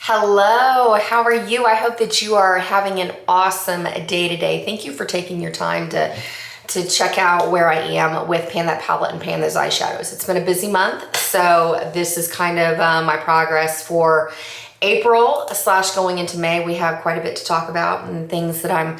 Hello, how are you? I hope that you are having an awesome day today. Thank you for taking your time to check out where I am with Pan That Palette and Pan Those Eyeshadows. It's been a busy month, so this is kind of my progress for April / going into May. We have quite a bit to talk about and things that I'm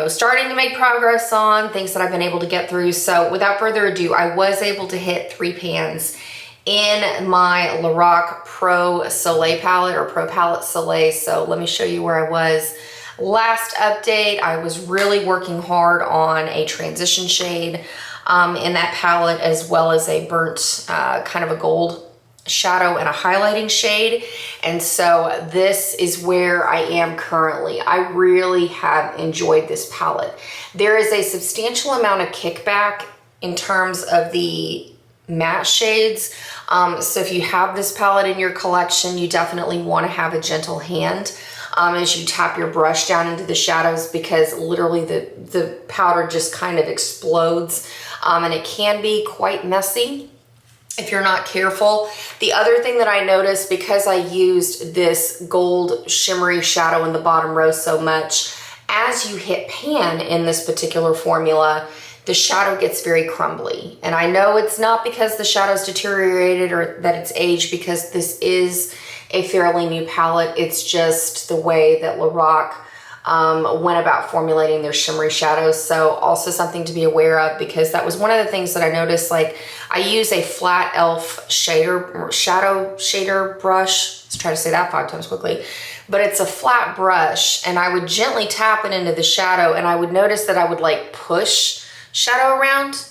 starting to make progress on, things that I've been able to get through. So without further ado, I was able to hit 3 pans in my LORAC Pro Soleil palette, or Pro Palette Soleil. So let me show you where I was. Last update, I was really working hard on a transition shade in that palette, as well as a burnt kind of a gold shadow and a highlighting shade. And so this is where I am currently. I really have enjoyed this palette. There is a substantial amount of kickback in terms of the matte shades. So if you have this palette in your collection, you definitely want to have a gentle hand as you tap your brush down into the shadows, because literally the powder just kind of explodes and it can be quite messy if you're not careful. The other thing that I noticed, because I used this gold shimmery shadow in the bottom row so much, as you hit pan in this particular formula, the shadow gets very crumbly. And I know it's not because the shadow's deteriorated or that it's aged, because this is a fairly new palette. It's just the way that LORAC went about formulating their shimmery shadows. So also something to be aware of, because that was one of the things that I noticed. Like, I use a flat elf shadow shader brush. Let's try to say that 5 times quickly. But it's a flat brush, and I would gently tap it into the shadow, and I would notice that I would like push shadow around,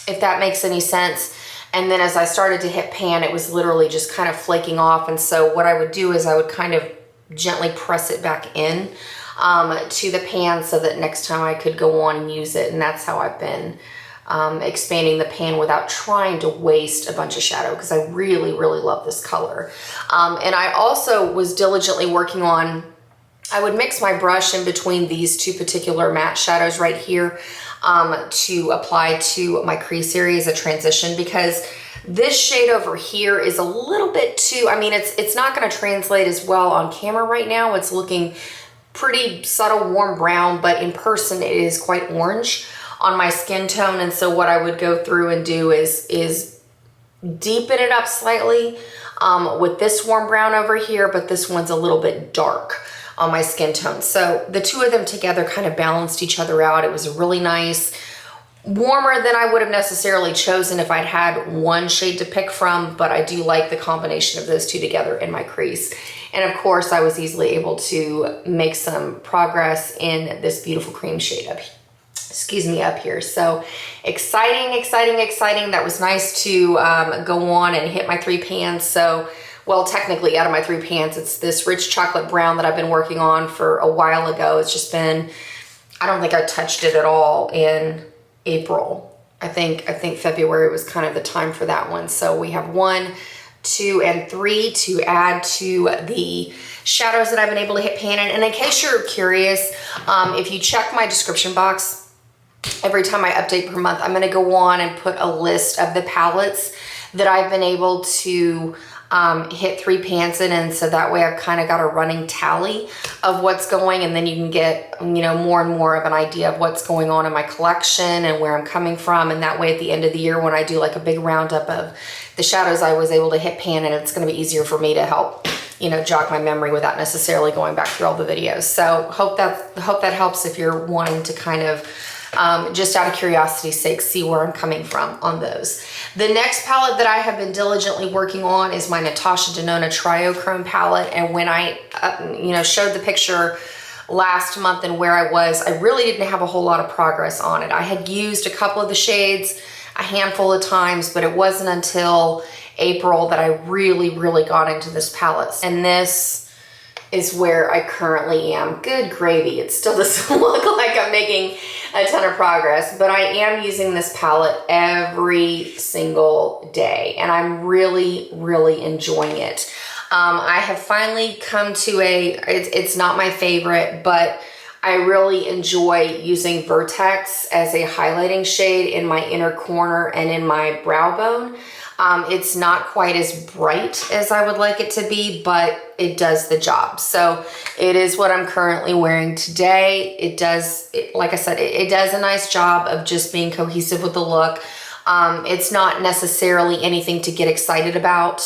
if that makes any sense. And then as I started to hit pan, it was literally just kind of flaking off. And so what I would do is I would kind of gently press it back in to the pan, so that next time I could go on and use it. And that's how I've been expanding the pan without trying to waste a bunch of shadow, because I really, really love this color. And I also was diligently working on, I would mix my brush in between these 2 particular matte shadows right here to apply to my crease area as a transition, because this shade over here is a little bit too, I mean, it's not going to translate as well on camera right now. It's looking pretty subtle warm brown, but in person it is quite orange on my skin tone. And so what I would go through and do is deepen it up slightly with this warm brown over here, but this one's a little bit dark on my skin tone. So the 2 of them together kind of balanced each other out. It was really nice, warmer than I would have necessarily chosen if I'd had one shade to pick from, but I do like the combination of those 2 together in my crease. And of course, I was easily able to make some progress in this beautiful cream shade up here. So exciting, exciting, exciting. That was nice to go on and hit my 3 pans. So, well, technically out of my 3 pans, it's this rich chocolate brown that I've been working on for a while ago. It's just been, I don't think I touched it at all in April. I think February was kind of the time for that one. So we have 1, 2, and 3 to add to the shadows that I've been able to hit pan in. And in case you're curious, if you check my description box, every time I update per month, I'm going to go on and put a list of the palettes that I've been able to hit 3 pans in, and so that way I've kind of got a running tally of what's going, and then you can get, more and more of an idea of what's going on in my collection and where I'm coming from. And that way at the end of the year, when I do like a big roundup of the shadows I was able to hit pan in, it's going to be easier for me to help, jog my memory without necessarily going back through all the videos. So hope that helps if you're wanting to kind of just out of curiosity's sake, see where I'm coming from on those. The next palette that I have been diligently working on is my Natasha Denona Triochrome palette. And when I, showed the picture last month and where I was, I really didn't have a whole lot of progress on it. I had used a couple of the shades a handful of times, but it wasn't until April that I really, really got into this palette. And this is where I currently am. Good gravy. It still doesn't look like I'm making a ton of progress, but I am using this palette every single day, and I'm really, really enjoying it. I have finally come to it's not my favorite, but I really enjoy using Vertex as a highlighting shade in my inner corner and in my brow bone. It's not quite as bright as I would like it to be, but it does the job. So it is what I'm currently wearing today. It does, like I said, it does a nice job of just being cohesive with the look. It's not necessarily anything to get excited about,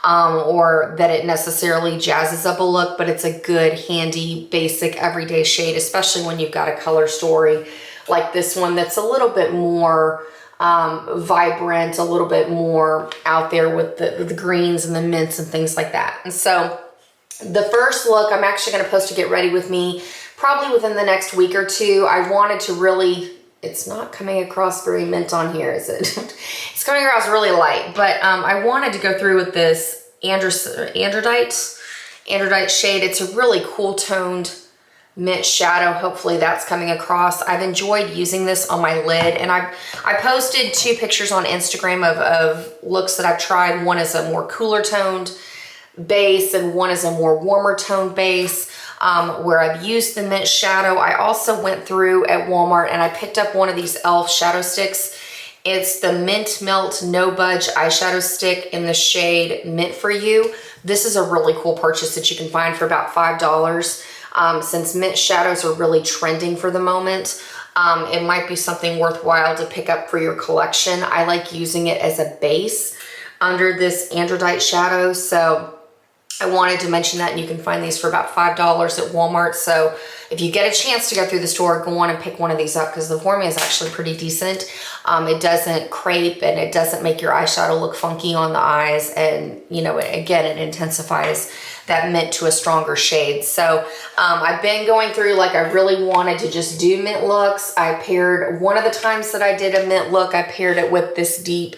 or that it necessarily jazzes up a look, but it's a good, handy, basic, everyday shade, especially when you've got a color story like this one that's a little bit more vibrant, a little bit more out there with the greens and the mints and things like that. And so the first look I'm actually going to post to get ready with me probably within the next week or two. I wanted to really, it's not coming across very mint on here, is it? It's coming across really light, but I wanted to go through with this androdite shade. It's a really cool toned mint shadow. Hopefully that's coming across. I've enjoyed using this on my lid, and I posted 2 pictures on Instagram of looks that I've tried. One is a more cooler toned base and one is a more warmer toned base, where I've used the mint shadow. I also went through at Walmart and I picked up one of these e.l.f. shadow sticks. It's the Mint Melt No Budge eyeshadow stick in the shade Mint For You. This is a really cool purchase that you can find for about $5. Since mint shadows are really trending for the moment, it might be something worthwhile to pick up for your collection. I like using it as a base under this androdite shadow, so I wanted to mention that. And you can find these for about $5 at Walmart. So if you get a chance to go through the store, go on and pick one of these up, because the formula is actually pretty decent. It doesn't crepe and it doesn't make your eyeshadow look funky on the eyes, and you know, again, it intensifies that mint to a stronger shade. So I've been going through, like, I really wanted to just do mint looks. I paired, one of the times that I did a mint look, I paired it with this deep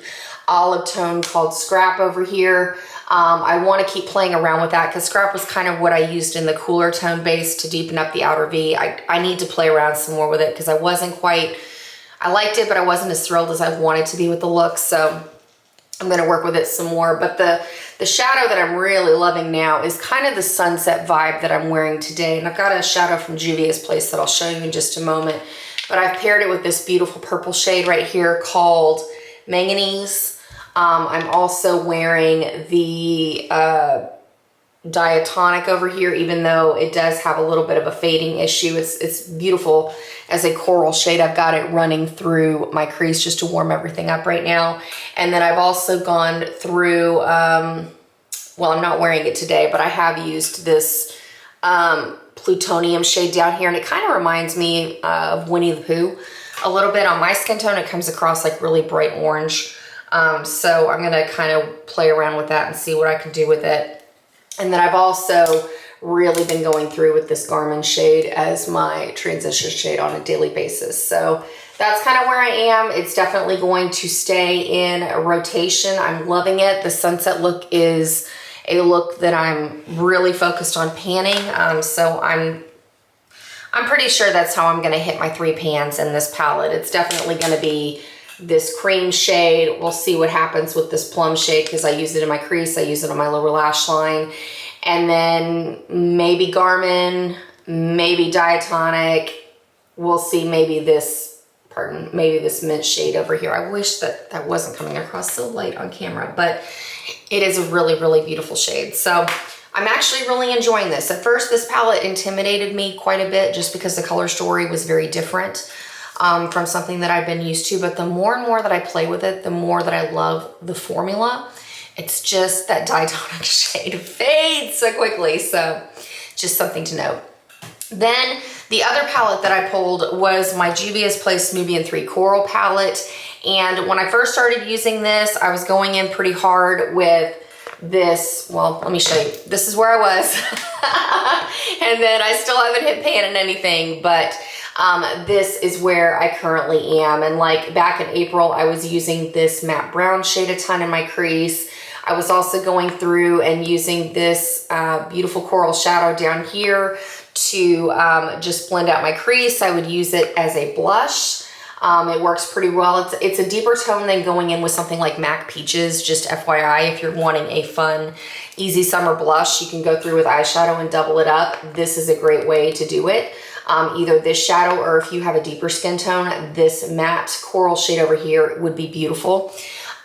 olive tone called Scrap over here. I want to keep playing around with that because Scrap was kind of what I used in the cooler tone base to deepen up the outer V. I need to play around some more with it because I wasn't quite, I liked it, but I wasn't as thrilled as I wanted to be with the look. So I'm going to work with it some more. But the shadow that I'm really loving now is kind of the sunset vibe that I'm wearing today. And I've got a shadow from Juvia's place that I'll show you in just a moment. But I've paired it with this beautiful purple shade right here called Manganese. I'm also wearing the Diatonic over here, even though it does have a little bit of a fading issue. It's beautiful as a coral shade. I've got it running through my crease just to warm everything up right now. And then I've also gone through, well, I'm not wearing it today, but I have used this plutonium shade down here, and it kind of reminds me of Winnie the Pooh a little bit. On my skin tone, it comes across like really bright orange. So I'm gonna kind of play around with that and see what I can do with it. And then I've also really been going through with this Garmin shade as my transition shade on a daily basis. So that's kind of where I am. It's definitely going to stay in a rotation. I'm loving it. The sunset look is a look that I'm really focused on panning. So I'm pretty sure that's how I'm gonna hit my 3 pans in this palette. It's definitely gonna be this cream shade. We'll see what happens with this plum shade because I use it in my crease. I use it on my lower lash line. And then maybe Garmin, maybe Diatonic. We'll see, maybe this, maybe this mint shade over here. I wish that that wasn't coming across so light on camera, but it is a really, really beautiful shade. So I'm actually really enjoying this. At first, this palette intimidated me quite a bit just because the color story was very different from something that I've been used to. But the more and more that I play with it, the more that I love the formula. It's just that Diatonic shade fades so quickly. So just something to note. Then the other palette that I pulled was my Juvia's Place Nubian 3 Coral palette. And when I first started using this, I was going in pretty hard with this. Well, let me show you. This is where I was. And then I still haven't hit pan in anything, but this is where I currently am. And like back in April, I was using this matte brown shade a ton in my crease. I was also going through and using this beautiful coral shadow down here to just blend out my crease. I would use it as a blush. It works pretty well. It's a deeper tone than going in with something like MAC Peaches, just FYI. If you're wanting a fun, easy summer blush, you can go through with eyeshadow and double it up. This is a great way to do it. Either this shadow, or if you have a deeper skin tone, this matte coral shade over here would be beautiful.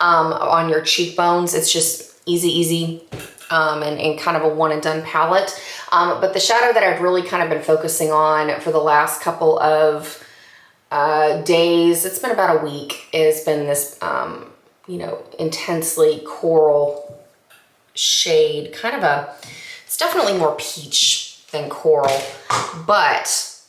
on your cheekbones. It's just easy, and kind of a one and done palette. But the shadow that I've really kind of been focusing on for the last couple of days, it's been about a week, has been this, you know, intensely coral shade, it's definitely more peach than coral, but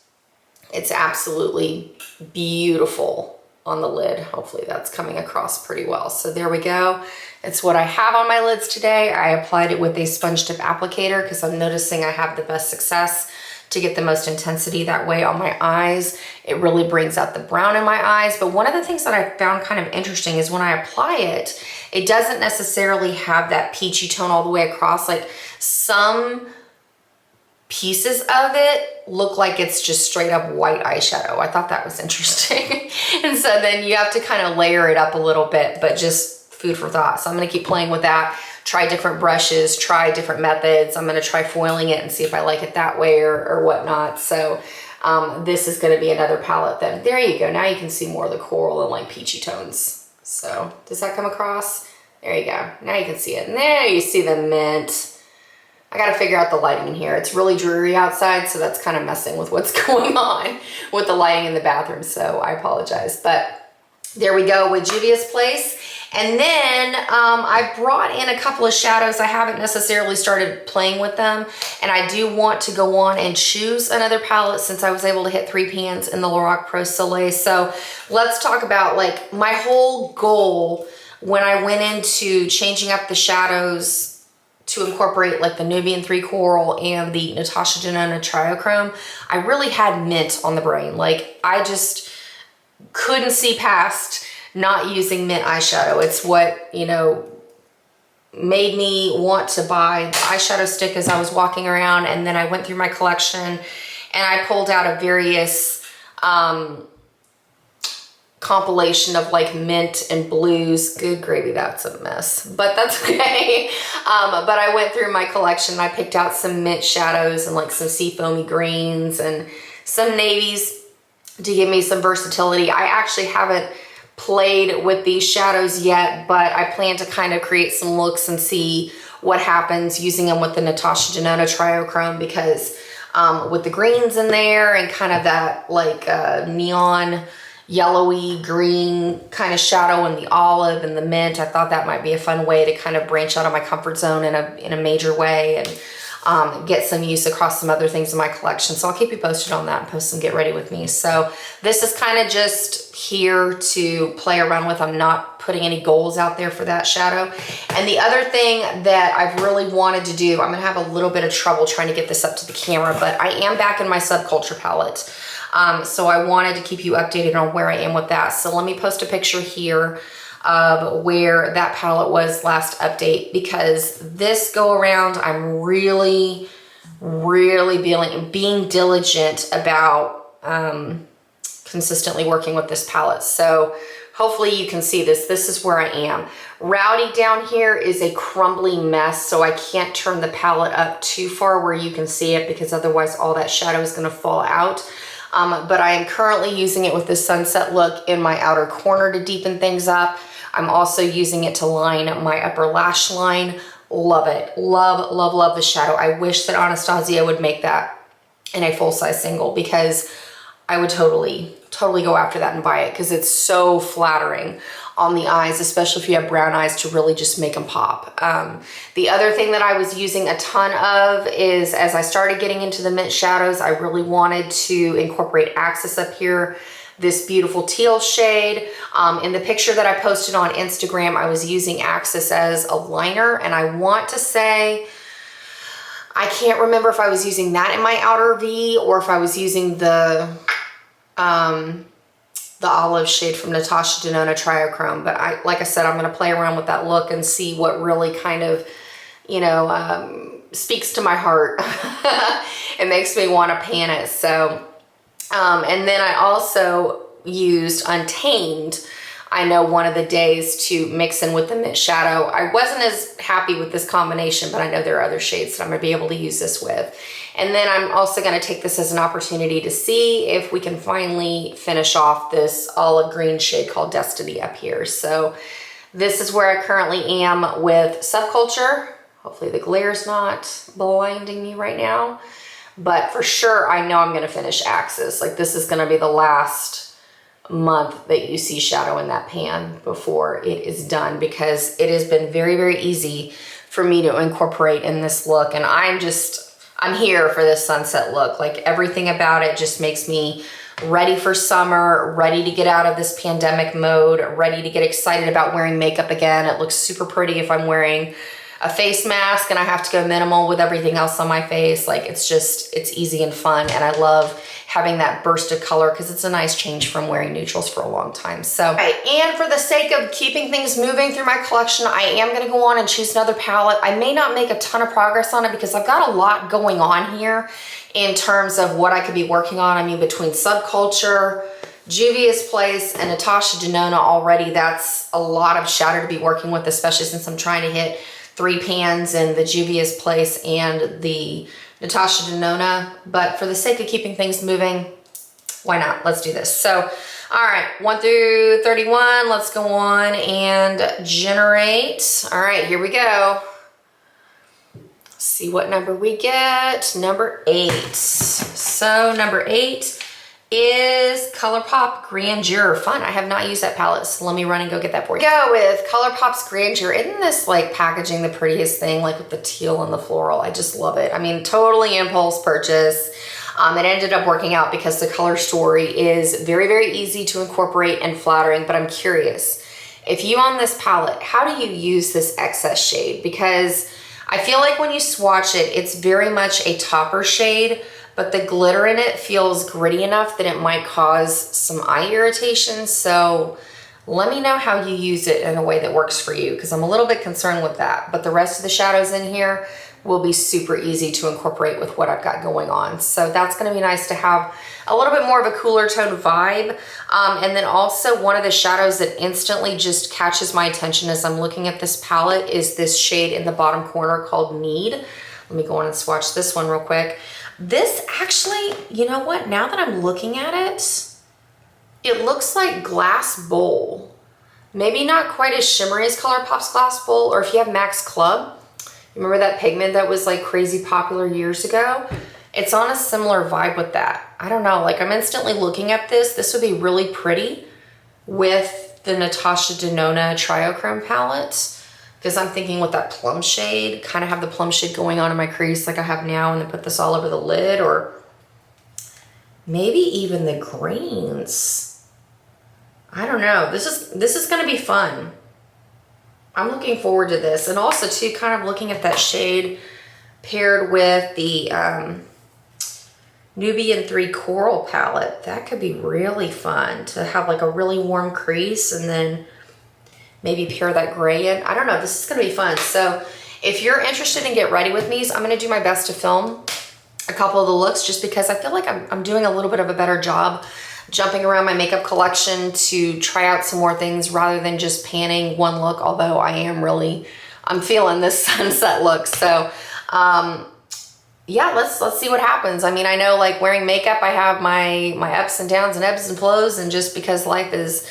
it's absolutely beautiful on the lid. Hopefully that's coming across pretty well. So there we go. It's what I have on my lids today. I applied it with a sponge tip applicator because I'm noticing I have the best success to get the most intensity that way on my eyes. It really brings out the brown in my eyes. But one of the things that I found kind of interesting is when I apply it, it doesn't necessarily have that peachy tone all the way across. Like some pieces of it look like it's just straight up white eyeshadow. I thought that was interesting. And so then you have to kind of layer it up a little bit, but just food for thought. So I'm gonna keep playing with that, try different brushes, try different methods. I'm gonna try foiling it and see if I like it that way or whatnot. So this is gonna be another palette then. There you go. Now you can see more of the coral and like peachy tones. So does that come across? There you go. Now you can see it. And there you see the mint. I gotta figure out the lighting in here. It's really dreary outside, so that's kind of messing with what's going on with the lighting in the bathroom, so I apologize. But there we go with Juvia's Place. And then I brought in a couple of shadows. I haven't necessarily started playing with them, and I do want to go on and choose another palette since I was able to hit 3 pans in the LORAC Pro Soleil. So let's talk about like my whole goal when I went into changing up the shadows to incorporate like the Nubian 3 Coral and the Natasha Denona Triochrome. I really had mint on the brain. Like I just couldn't see past not using mint eyeshadow. It's what, you know, made me want to buy the eyeshadow stick as I was walking around. And then I went through my collection and I pulled out a various compilation of like mint and blues. Good gravy, that's a mess, but that's okay. But I went through my collection and I picked out some mint shadows and like some seafoamy greens and some navies to give me some versatility. I actually haven't played with these shadows yet, but I plan to kind of create some looks and see what happens using them with the Natasha Denona Triochrome, because with the greens in there and kind of that like neon yellowy green kind of shadow and the olive and the mint, I thought that might be a fun way to kind of branch out of my comfort zone in a major way and get some use across some other things in my collection. So I'll keep you posted on that and post some Get Ready With Me. So this is kind of just here to play around with. I'm not putting any goals out there for that shadow. And the other thing that I've really wanted to do, I'm gonna have a little bit of trouble trying to get this up to the camera, but I am back in my Subculture palette. So I wanted to keep you updated on where I am with that. So let me post a picture here of where that palette was last update, because this go around, I'm really being diligent about consistently working with this palette. So hopefully you can see this. This is where I am. Rowdy down here is a crumbly mess, so I can't turn the palette up too far where you can see it, because otherwise all that shadow is gonna fall out. But I am currently using it with the sunset look in my outer corner to deepen things up. I'm also using it to line my upper lash line. Love it. Love the shadow. I wish that Anastasia would make that in a full-size single, because I would totally go after that and buy it, because it's so flattering on the eyes, especially if you have brown eyes, to really just make them pop. The other thing that I was using a ton of is, as I started getting into the mint shadows, I really wanted to incorporate Axis up here, this beautiful teal shade. In the picture that I posted on Instagram, I was using Axis as a liner, and I want to say, I can't remember if I was using that in my outer V or if I was using the olive shade from Natasha Denona Triochrome. But like I said, I'm gonna play around with that look and see what really kind of, you know, speaks to my heart. It makes me want to pan it. So, and then I also used Untamed, I know, one of the days to mix in with the mint shadow. I wasn't as happy with this combination, but I know there are other shades that I'm gonna be able to use this with. And then I'm also gonna take this as an opportunity to see if we can finally finish off this olive green shade called Destiny up here. So This is where I currently am with Subculture. Hopefully the glare's not blinding me right now. But for sure, I know I'm gonna finish Axis. Like this is gonna be the last month that you see shadow in that pan before it is done, because it has been very, very easy for me to incorporate in this look. And I'm here for this sunset look. Like everything about it just makes me ready for summer, ready to get out of this pandemic mode, ready to get excited about wearing makeup again. It looks super pretty if I'm wearing a face mask and I have to go minimal with everything else on my face. Like it's easy and fun. And I love having that burst of color because it's a nice change from wearing neutrals for a long time. So, and for the sake of keeping things moving through my collection, I am gonna go on and choose another palette. I may not make a ton of progress on it because I've got a lot going on here in terms of what I could be working on. I mean, between Subculture, Juvia's Place, and Natasha Denona already, that's a lot of shadow to be working with, especially since I'm trying to hit 3 pans in the Juvia's Place and the Natasha Denona. But for the sake of keeping things moving, why not? Let's do this. So, all right, 1 through 31, let's go on and generate. All right, here we go. See what number we get. Number 8. So number 8 is ColourPop Grandeur. Fun. I have not used that palette, so let me run and go get that for you. Go with ColourPop's Grandeur. Isn't this like packaging the prettiest thing, like with the teal and the floral? I just love it. I mean, totally impulse purchase. It ended up working out because the color story is very, very easy to incorporate and flattering, but I'm curious, if you on this palette, how do you use this excess shade? Because I feel like when you swatch it, it's very much a topper shade, but the glitter in it feels gritty enough that it might cause some eye irritation. So let me know how you use it in a way that works for you, because I'm a little bit concerned with that. But the rest of the shadows in here will be super easy to incorporate with what I've got going on. So that's gonna be nice to have a little bit more of a cooler tone vibe. And then also one of the shadows that instantly just catches my attention as I'm looking at this palette is this shade in the bottom corner called Need. Let me go on and swatch this one real quick. This actually, you know what? Now that I'm looking at it, it looks like Glass Bowl. Maybe not quite as shimmery as ColourPop's Glass Bowl, or if you have Max Club, remember that pigment that was like crazy popular years ago? It's on a similar vibe with that. I don't know, like I'm instantly looking at this. This would be really pretty with the Natasha Denona Triochrome palette, because I'm thinking with that plum shade, kind of have the plum shade going on in my crease like I have now, and then put this all over the lid, or maybe even the greens. I don't know. This is gonna be fun. I'm looking forward to this. And also too, kind of looking at that shade paired with the Nubian 3 Coral palette. That could be really fun to have like a really warm crease and then maybe pair that gray in. I don't know, this is gonna be fun. So if you're interested in get ready with me, I'm gonna do my best to film a couple of the looks, just because I feel like I'm doing a little bit of a better job jumping around my makeup collection to try out some more things rather than just panning one look, although I'm feeling this sunset look. So yeah, let's see what happens. I mean, I know like wearing makeup, I have my ups and downs and ebbs and flows, and just because life is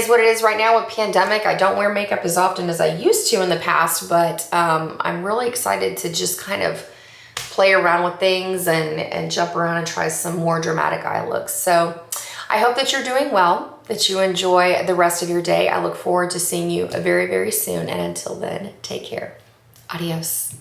what it is right now with pandemic, I don't wear makeup as often as I used to in the past, but I'm really excited to just kind of play around with things and jump around and try some more dramatic eye looks. So I hope that you're doing well, that you enjoy the rest of your day. I look forward to seeing you very, very soon. And until then, take care. Adios.